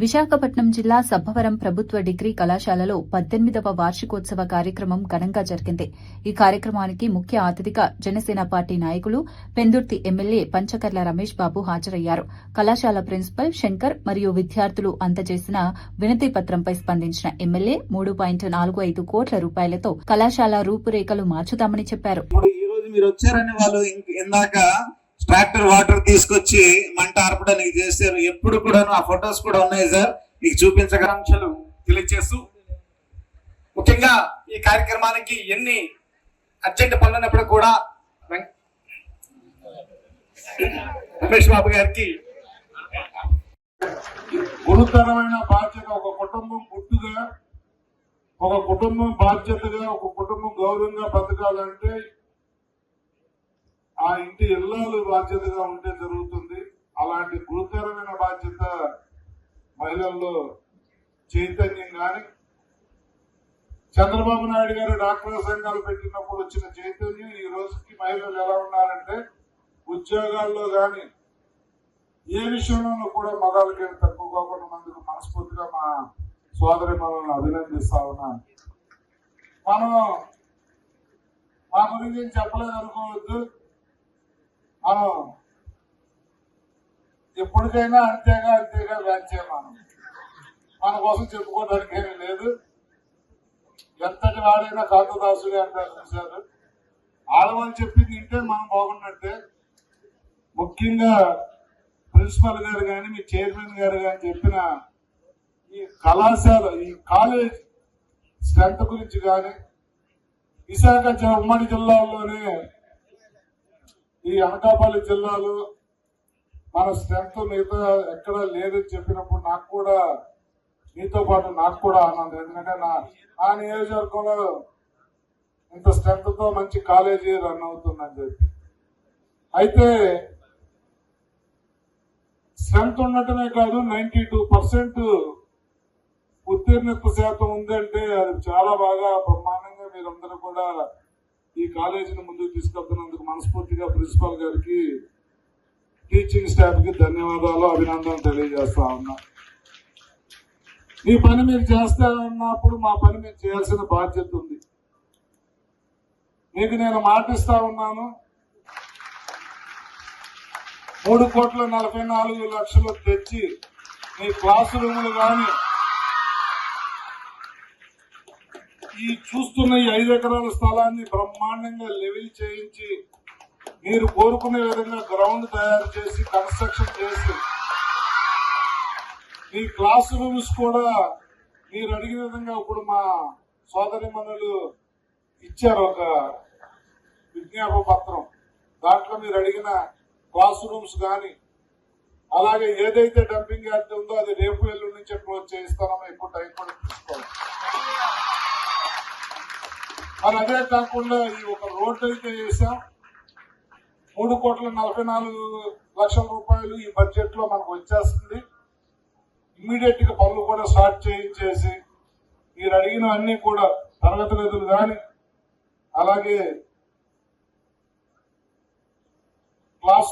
విశాఖపట్నం జిల్లా సబ్బవరం ప్రభుత్వ డిగ్రీ కళాశాలలో 18వ వార్షికోత్సవ కార్యక్రమం ఘనంగా జరిగింది. ఈ కార్యక్రమానికి ముఖ్య అతిథిగా జనసేన పార్టీ నాయకులు పెందుర్తి ఎమ్మెల్యే పంచకర్ల రమేష్ బాబు హాజరయ్యారు. కళాశాల ప్రిన్సిపల్ శంకర్ మరియు విద్యార్థులు అందజేసిన వినతి పత్రంపై స్పందించిన ఎమ్మెల్యే 3.45 కోట్ల రూపాయలతో కళాశాల రూపురేఖలు మార్చుతామని చెప్పారు. ట్రాక్టర్ వాటర్ తీసుకొచ్చి మంట ఆర్పడానికి చేశారు. ఎప్పుడు కూడా ఆ ఫొటోస్ కూడా ఉన్నాయి సార్, మీకు చూపించగలంశాలు తెలియజేస్తూ ముఖ్యంగా ఈ కార్యక్రమానికి ఎన్ని అర్జెంట్ పనులున్నప్పుడు కూడా రమేష్ బాబు గారికి గురుతరమైన బాధ్యత, ఒక కుటుంబం పుట్టుగా, ఒక కుటుంబం బాధ్యతగా, ఒక కుటుంబం గౌరవంగా బతకాలంటే ఆ ఇంటి ఇల్లాలు బాధ్యతగా ఉంటే జరుగుతుంది. అలాంటి గురుతరమైన బాధ్యత మహిళల్లో చైతన్యం కానీ, చంద్రబాబు నాయుడు గారు డాక్టర్ సంఘాలు పెట్టినప్పుడు వచ్చిన చైతన్యం ఈ రోజుకి మహిళలు ఎలా ఉన్నారంటే ఉద్యోగాల్లో కానీ ఏ విషయంలో కూడా మగాళ్ళకి తక్కువ కాకుండా మందుకు మనస్ఫూర్తిగా మా సోదరి మనల్ని అభినందిస్తా ఉన్నాను. మనం మా గురించి చెప్పలేదు అనుకోవద్దు, మనం ఎప్పటికైనా అంతేగా వ్యాఖ్య మన కోసం చెప్పుకోవడానికి ఏమీ లేదు. ఎంతటి వాడైనా కాంతదాసుడే అంటారు చూశారు. ఆడవాళ్ళు చెప్పింది వింటే మనం బాగున్నట్టే. ముఖ్యంగా ప్రిన్సిపల్ గారు కానీ, మీ చైర్మన్ గారు కానీ చెప్పిన ఈ కళాశాల, ఈ కాలేజ్ స్ట్రెంత్ గురించి కానీ, విశాఖ ఉమ్మడి జిల్లాల్లోనే ఈ అనకాపల్లి జిల్లాలో మన స్ట్రెంత్ మిగతా ఎక్కడ లేదని చెప్పినప్పుడు నాకు కూడా, మీతో పాటు నాకు కూడా ఆనందం. ఎందుకంటే నా నియోజకవర్గంలో ఇంత స్ట్రెంత్ తో మంచి కాలేజీ రన్ అవుతుందని చెప్పి. అయితే స్ట్రెంత్ ఉండటమే కాదు, 92% ఉత్తీర్ణత శాతం ఉందంటే అది చాలా బాగా బ్రహ్మాండంగా మీరందరూ కూడా ఈ కాలేజీని ముందుకు తీసుకెళ్తున్నందుకు మనస్ఫూర్తిగా ప్రిన్సిపాల్ గారికి, టీచింగ్ స్టాఫ్ కి ధన్యవాదాలు, అభినందనలు తెలియజేస్తా ఉన్నా. మీ పని మీరు చేస్తా ఉన్నప్పుడు మా పని మీరు చేయాల్సిన బాధ్యత ఉంది. మీకు నేను మాటిస్తా ఉన్నాను, 3,44,00,000 తెచ్చి మీ క్లాస్ రూములు కానీ, ఈ చూస్తున్న ఈ 5 ఎకరాల స్థలాన్ని బ్రహ్మాండంగా లెవెల్ చేయించి, మీరు కోరుకునే విధంగా గ్రౌండ్ తయారు చేసి, కన్స్ట్రక్షన్ చేసి, ఈ క్లాస్ రూమ్స్ కూడా మీరు అడిగిన విధంగా ఇప్పుడు మా సోదరి మనులు ఇచ్చారు ఒక విజ్ఞాపన పత్రం. దాంట్లో మీరు అడిగిన క్లాస్ రూమ్స్ కానీ, అలాగే ఏదైతే డంపింగ్ యార్డ్ ఉందో అది రేపు ఎల్లుండి నుంచి క్లోజ్ చేయిస్తామో ఎక్కువ టైం కూడా తీసుకోవాలి. మరి అదే కాకుండా ఈ ఒక రోడ్డు అయితే వేసాం, 3,44,00,000 రూపాయలు ఈ బడ్జెట్ లో మనకు వచ్చేస్తుంది. ఇమ్మీడియట్ గా పనులు కూడా స్టార్ట్ చేయించేసి, మీరు అడిగిన అన్ని కూడా తరగతి గదులు కానీ, అలాగే క్లాస్